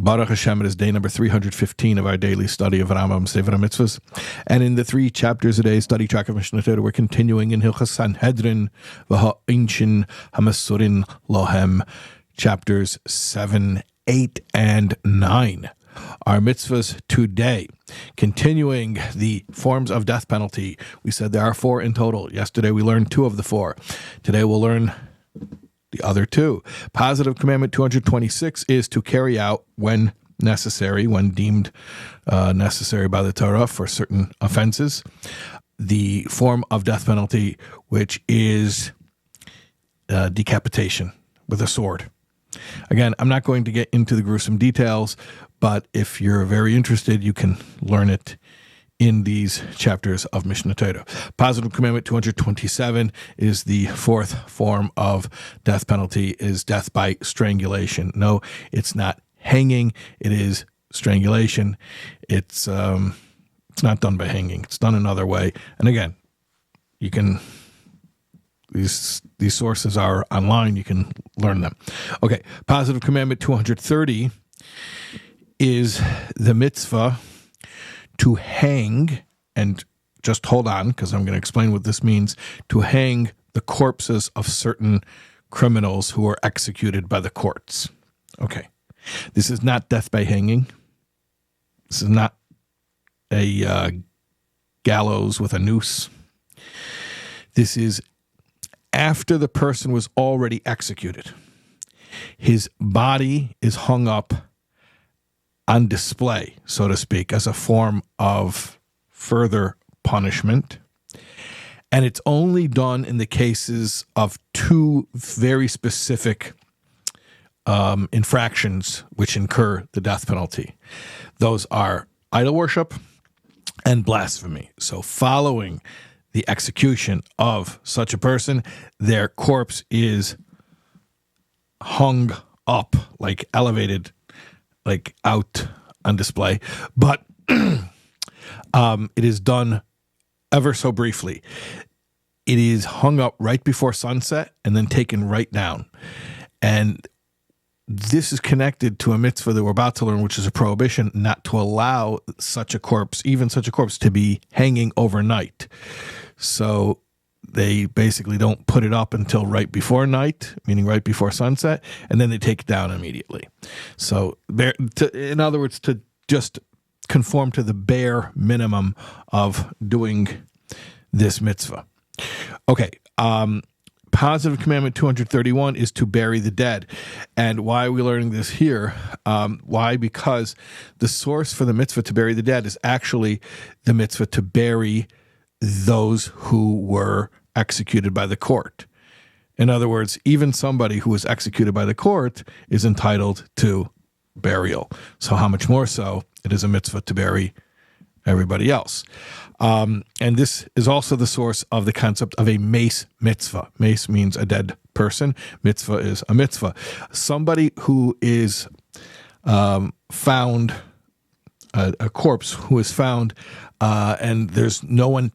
Baruch Hashem, it is day number 315 of our daily study of Rambam, Sefer HaMitzvos. And in the 3 chapters a day study track of Mishnah Torah, we're continuing in Hilchos Sanhedrin, V'ha'Inchin HaMasurin Lohem, chapters 7, 8, and 9. Our mitzvahs today, continuing the forms of death penalty. We said there are 4 in total. Yesterday we learned 2 of the 4. Today we'll learn the other 2. Positive commandment 226 is to carry out when necessary, when deemed necessary by the Torah for certain offenses, the form of death penalty, which is decapitation with a sword. Again, I'm not going to get into the gruesome details, but if you're very interested, you can learn it in these chapters of Mishnah Torah. Positive commandment 227 is the 4th form of death penalty, is death by strangulation. No, it's not hanging, it is strangulation. It's not done by hanging, it's done another way. And again, you can, these sources are online, you can learn them. Okay, positive commandment 230 is the mitzvah to hang, and just hold on because I'm going to explain what this means, to hang the corpses of certain criminals who are executed by the courts. Okay. This is not death by hanging. This is not a gallows with a noose. This is after the person was already executed. His body is hung up on display, so to speak, as a form of further punishment. And it's only done in the cases of 2 very specific infractions which incur the death penalty. Those are idol worship and blasphemy. So following the execution of such a person, their corpse is hung up, like elevated, like out on display, but it is done ever so briefly. It is hung up right before sunset and then taken right down. And this is connected to a mitzvah that we're about to learn, which is a prohibition not to allow such a corpse, even such a corpse, to be hanging overnight. So they basically don't put it up until right before night, meaning right before sunset, and then they take it down immediately. So, in other words, to just conform to the bare minimum of doing this mitzvah. Okay, positive commandment 231 is to bury the dead. And why are we learning this here? Why? Because the source for the mitzvah to bury the dead is actually the mitzvah to bury those who were executed by the court. In other words, even somebody who was executed by the court is entitled to burial. So how much more so it is a mitzvah to bury everybody else. And this is also the source of the concept of a mace mitzvah. Mace means a dead person. Mitzvah is a mitzvah. Somebody who is found, a corpse who is found, and there's no one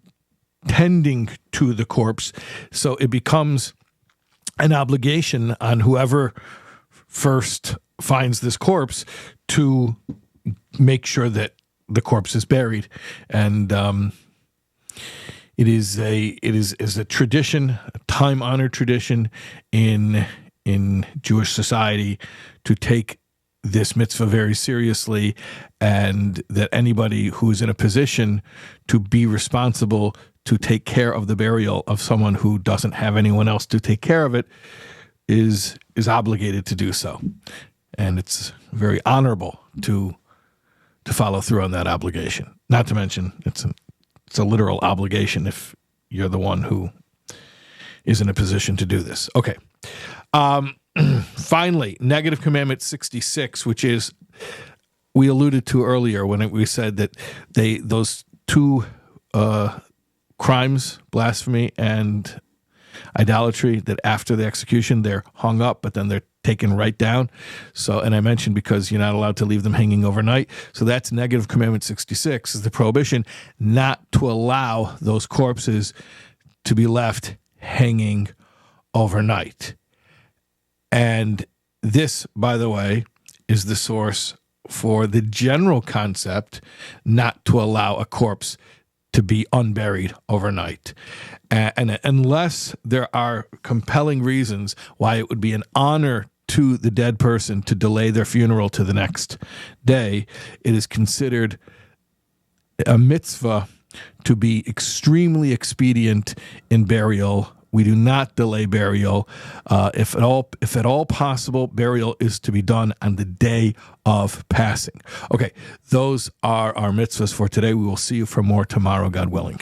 tending to the corpse, so it becomes an obligation on whoever first finds this corpse to make sure that the corpse is buried. And it is a tradition, a time-honored tradition in Jewish society to take this mitzvah very seriously, and that anybody who is in a position to be responsible to take care of the burial of someone who doesn't have anyone else to take care of it is obligated to do so. And it's very honorable to follow through on that obligation. Not to mention, it's a literal obligation if you're the one who is in a position to do this. Okay. Finally, negative commandment 66, which is, we alluded to earlier when we said that those 2 crimes, blasphemy and idolatry, that after the execution they're hung up, but then they're taken right down. So, and I mentioned because you're not allowed to leave them hanging overnight. So that's negative commandment 66, is the prohibition not to allow those corpses to be left hanging overnight. And this, by the way, is the source for the general concept not to allow a corpse to be unburied overnight. And unless there are compelling reasons why it would be an honor to the dead person to delay their funeral to the next day, it is considered a mitzvah to be extremely expedient in burial. We do not delay burial. If at all possible, burial is to be done on the day of passing. Okay, those are our mitzvahs for today. We will see you for more tomorrow, God willing.